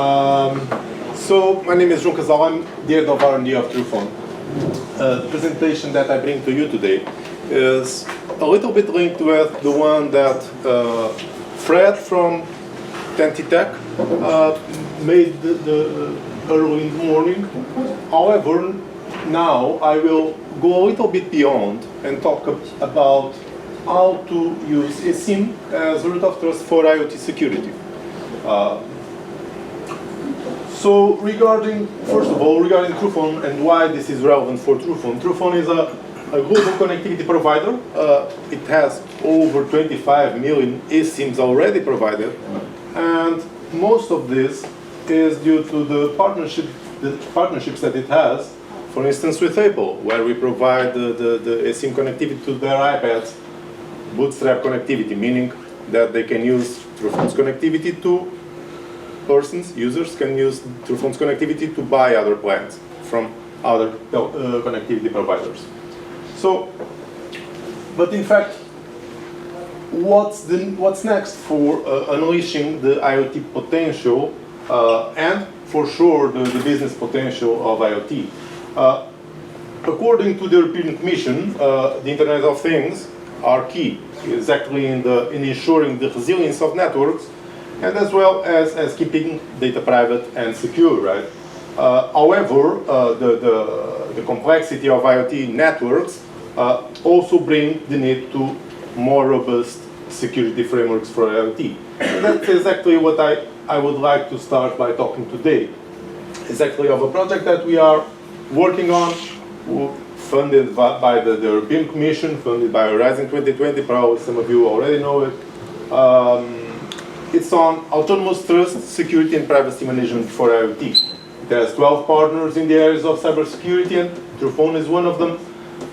So my name is João Casal. I'm the head of R&D of Truphone. The presentation that I bring to you today is a little bit linked with the one that Fred from Tentitech made early in the morning. However, now I will go a little bit beyond and talk about how to use eSIM as root of trust for IoT security. So first of all, regarding Truphone and why this is relevant for Truphone. Truphone is a global connectivity provider. It has over 25 million eSIMs already provided, and most of this is due to the partnerships that it has, for instance with Apple, where we provide the eSIM connectivity to their iPads, bootstrap connectivity, meaning that they can use Truphone's connectivity to users can use Truphone's connectivity to buy other plans from other connectivity providers. So, but in fact, what's next for unleashing the IoT potential and for sure the business potential of IoT? According to the European Commission, the Internet of Things are key exactly in ensuring the resilience of networks, and as well as keeping data private and secure, right? However, the complexity of IoT networks also bring the need to more robust security frameworks for IoT. And that's exactly what I would like to start by talking today. Exactly of a project that we are working on, funded by the European Commission, funded by Horizon 2020, probably some of you already know it. It's on autonomous trust, security and privacy management for IoT. It has 12 partners in the areas of cybersecurity, and Truphone is one of them.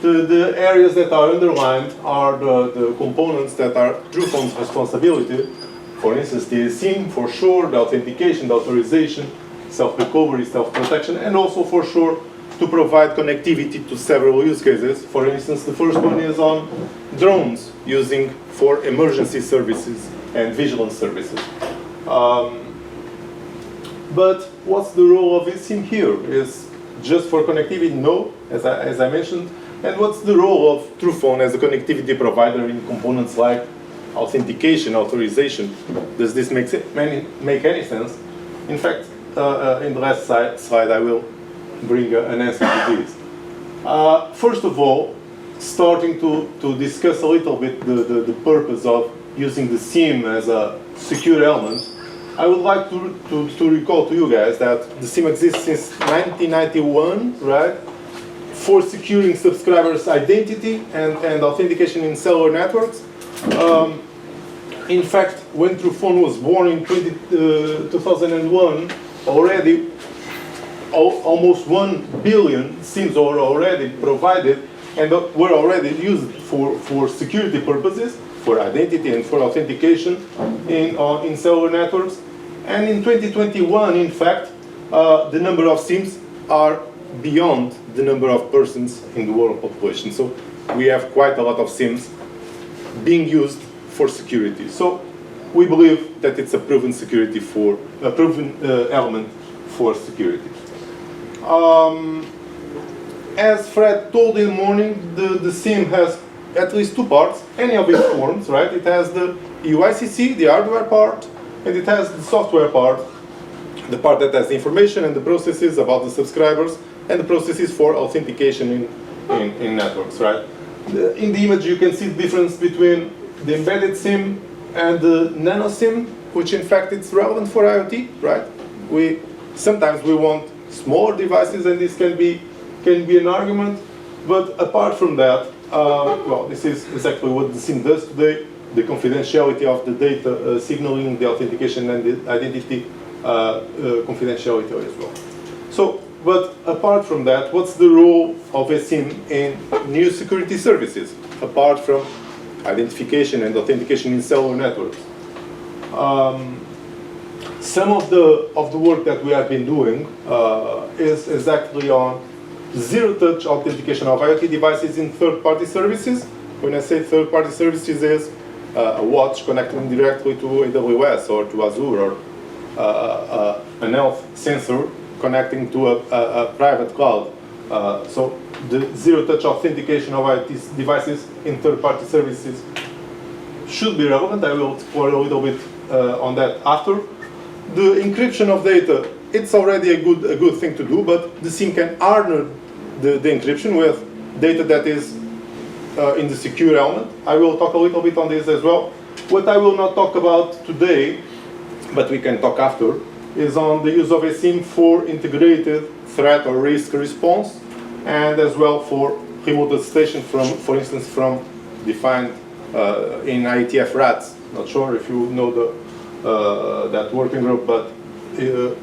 The areas that are underlined are the components that are Truphone's responsibility. For instance, the eSIM, for sure, the authentication, the authorization, self-recovery, self-protection, and also for sure to provide connectivity to several use cases. For instance, the first one is on drones, using for emergency services and vigilance services. But what's the role of eSIM here? Is just for connectivity? No, as I mentioned. And what's the role of Truphone as a connectivity provider in components like authentication, authorization? Does this make any sense? In fact, in the last slide I will bring an answer to this. First of all, starting to discuss a little bit the purpose of using the SIM as a secure element, I would like to recall to you guys that the SIM exists since 1991, right? For securing subscribers' identity and authentication in cellular networks. In fact, when Truphone was born in 2001, already almost 1 billion SIMs were already provided and were already used for security purposes, for identity and for authentication in cellular networks. And in 2021, in fact, the number of SIMs are beyond the number of persons in the world population. So we have quite a lot of SIMs being used for security. So we believe that it's a proven element for security. As Fred told in the morning, the SIM has at least two parts, any of its forms, right? It has the UICC, the hardware part, and it has the software part, the part that has the information and the processes about the subscribers, and the processes for authentication in networks, right? In the image you can see the difference between the embedded SIM and the nano SIM, which in fact it's relevant for IoT, right? Sometimes we want smaller devices, and this can be an argument, but apart from that, well, this is exactly what the SIM does today, the confidentiality of the data signaling, the authentication and the identity confidentiality as well. So, but apart from that, what's the role of a SIM in new security services, apart from identification and authentication in cellular networks? Some of the work that we have been doing is exactly on zero-touch authentication of IoT devices in third-party services. When I say third-party services, is a watch connecting directly to AWS or to Azure, or an health sensor connecting to a private cloud. So the zero-touch authentication of IoT devices in third-party services should be relevant. I will explore a little bit on that after. The encryption of data, it's already a good thing to do, but the SIM can harden the encryption with data that is in the secure element. I will talk a little bit on this as well. What I will not talk about today, but we can talk after, is on the use of a SIM for integrated threat or risk response, and as well for remote attestation from, for instance, from defined in IETF RATs. Not sure if you know that working group, but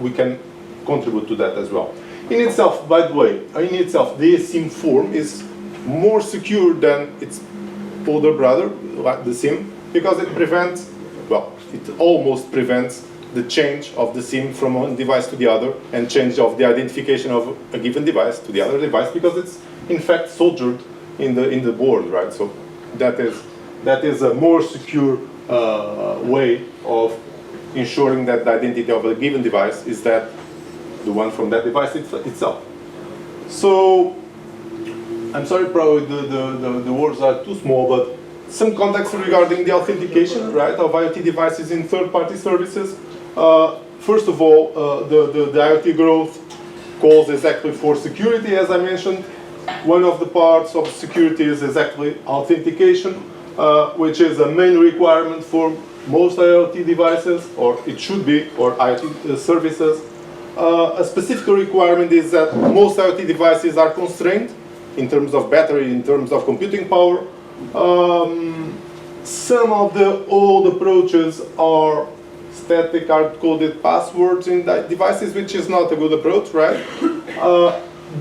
we can contribute to that as well. In itself, by the way, the SIM form is more secure than its older brother, like the SIM, because it prevents, well, it almost prevents the change of the SIM from one device to the other and change of the identification of a given device to the other device, because it's in fact soldered in the board, right? So that is a more secure way of ensuring that the identity of a given device is that the one from that device itself. So I'm sorry, probably the words are too small, but some context regarding the authentication, right, of IoT devices in third-party services. First of all, the IoT growth calls exactly for security, as I mentioned. One of the parts of security is exactly authentication, which is a main requirement for most IoT devices, or it should be, or IoT services. A specific requirement is that most IoT devices are constrained in terms of battery, in terms of computing power. Some of the old approaches are static hard-coded passwords in devices, which is not a good approach, right?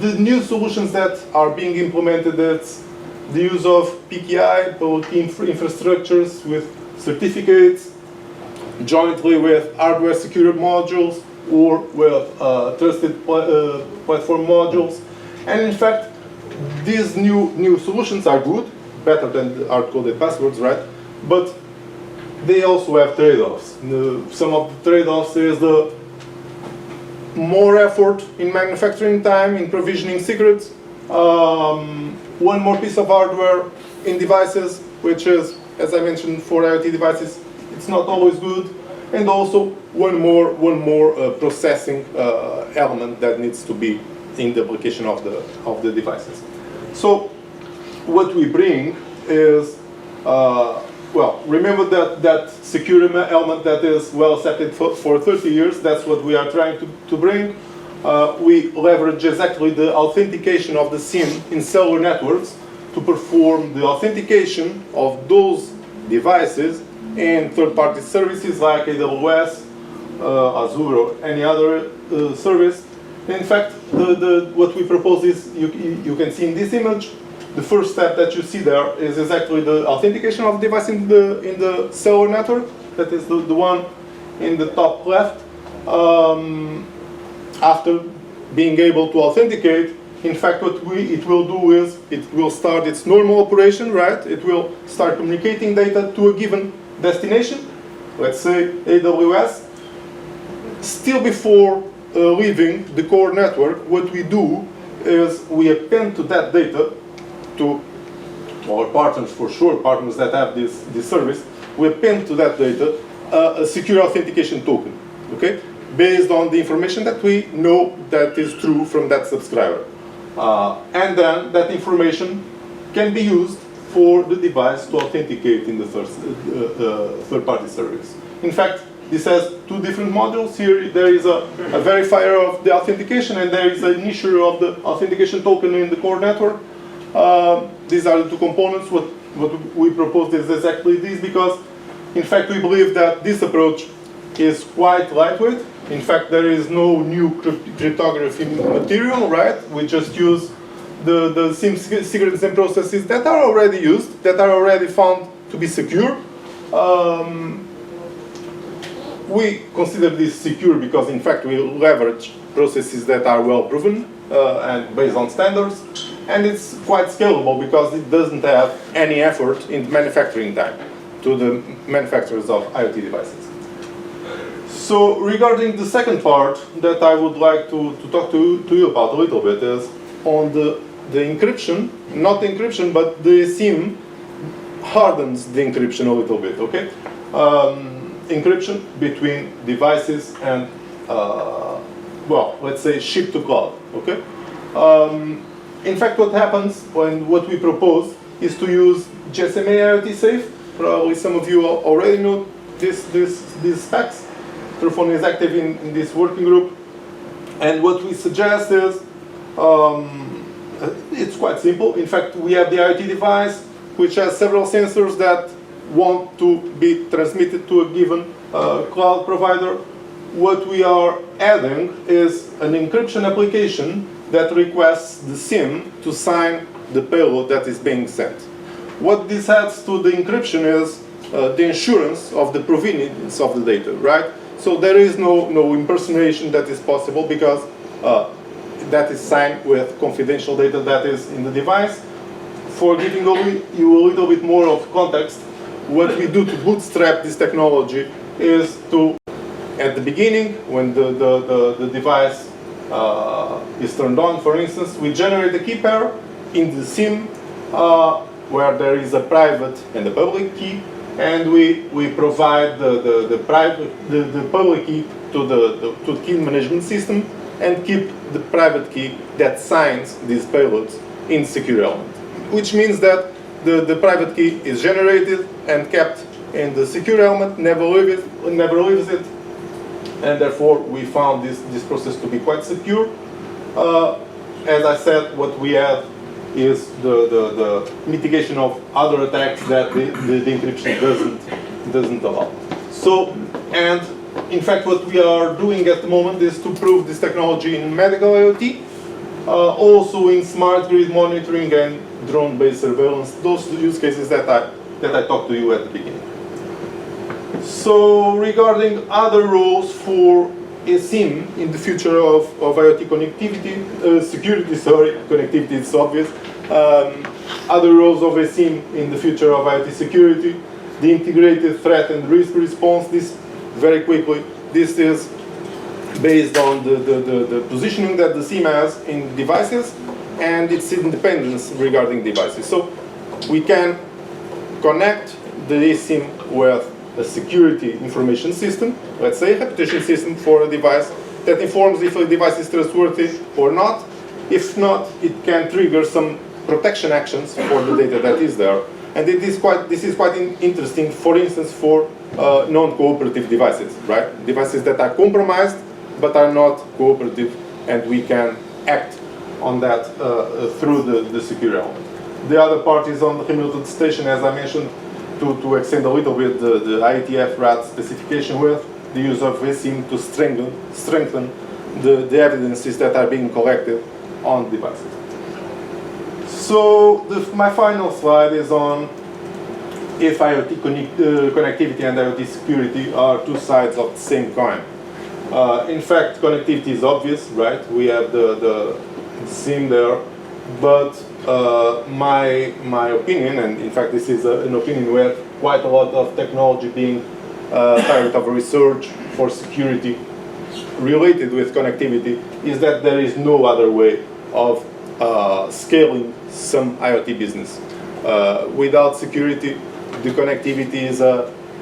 The new solutions that are being implemented, it's the use of PKI, public infrastructures with certificates, jointly with hardware secure modules, or with trusted platform modules. And in fact, these new solutions are good, better than the hard-coded passwords, right? But they also have trade-offs. Some of the trade-offs is the more effort in manufacturing time, in provisioning secrets, one more piece of hardware in devices, which is, as I mentioned, for IoT devices, it's not always good, and also one more processing element that needs to be in the application of the devices. So what we bring is, well, remember that secure element that is well accepted for 30 years. That's what we are trying to bring. We leverage exactly the authentication of the SIM in cellular networks to perform the authentication of those devices in third-party services like AWS, Azure, or any other service. In fact, what we propose is, you can see in this image, the first step that you see there is exactly the authentication of the device in the cellular network. That is the one in the top left. After being able to authenticate, in fact, what it will do is it will start its normal operation, right? It will start communicating data to a given destination, let's say AWS. Still before leaving the core network, what we do is we append to that data, to our partners, for sure, partners that have this service, we append to that data a secure authentication token, okay? Based on the information that we know that is true from that subscriber. And then that information can be used for the device to authenticate in the third-party service. In fact, this has two different modules. Here there is a verifier of the authentication, and there is an issuer of the authentication token in the core network. These are the two components. What we proposed is exactly this, because in fact we believe that this approach is quite lightweight. In fact, there is no new cryptography material, right? We just use the SIM secrets and processes that are already used, that are already found to be secure. We consider this secure because, in fact, we leverage processes that are well proven and based on standards. And it's quite scalable because it doesn't have any effort in manufacturing time to the manufacturers of IoT devices. So regarding the second part that I would like to talk to you about a little bit is on the encryption, not the encryption, but the eSIM hardens the encryption a little bit, okay? Encryption between devices and, well, let's say ship to cloud, okay? In fact, what happens when what we propose is to use GSMA IoT Safe. Probably some of you already know these specs. Truphone is active in this working group. And what we suggest is, it's quite simple. In fact, we have the IoT device, which has several sensors that want to be transmitted to a given cloud provider. What we are adding is an encryption application that requests the SIM to sign the payload that is being sent. What this adds to the encryption is the insurance of the provenance of the data, right? So there is no impersonation that is possible because that is signed with confidential data that is in the device. For giving you a little bit more of context, what we do to bootstrap this technology is to, at the beginning, when the device is turned on, for instance, we generate a key pair in the SIM where there is a private and a public key, and we provide the public key to the key management system and keep the private key that signs these payloads in secure element. Which means that the private key is generated and kept in the secure element, never leaves it, and therefore we found this process to be quite secure. As I said, what we have is the mitigation of other attacks that the encryption doesn't allow. So, and in fact what we are doing at the moment is to prove this technology in medical IoT, also in smart grid monitoring and drone-based surveillance, those use cases that I talked to you at the beginning. So regarding other roles for eSIM in the future of IoT connectivity, security, sorry, connectivity is obvious. Other roles of eSIM in the future of IoT security, the integrated threat and risk response. This, very quickly, this is based on the positioning that the SIM has in devices and its independence regarding devices. So we can connect the eSIM with a security information system, let's say a reputation system for a device that informs if a device is trustworthy or not. If not, it can trigger some protection actions for the data that is there. And this is quite interesting, for instance, for non-cooperative devices, right? Devices that are compromised but are not cooperative, and we can act on that through the secure element. The other part is on the remote station, as I mentioned, to extend a little bit the IETF RAT specification with the use of eSIM to strengthen the evidences that are being collected on devices. So my final slide is on if IoT connectivity and IoT security are two sides of the same coin. In fact, connectivity is obvious, right? We have the SIM there, but my opinion, and in fact this is an opinion where quite a lot of technology being target of research for security related with connectivity, is that there is no other way of scaling some IoT business. Without security, the connectivity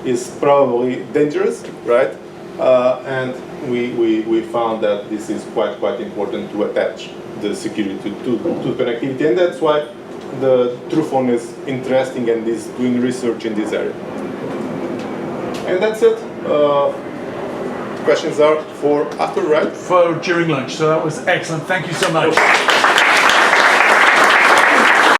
is probably dangerous, right? And we found that this is quite important to attach the security to connectivity, and that's why the Truphone is interesting and is doing research in this area. And that's it. Questions are for after, right? For during lunch, so that was excellent. Thank you so much.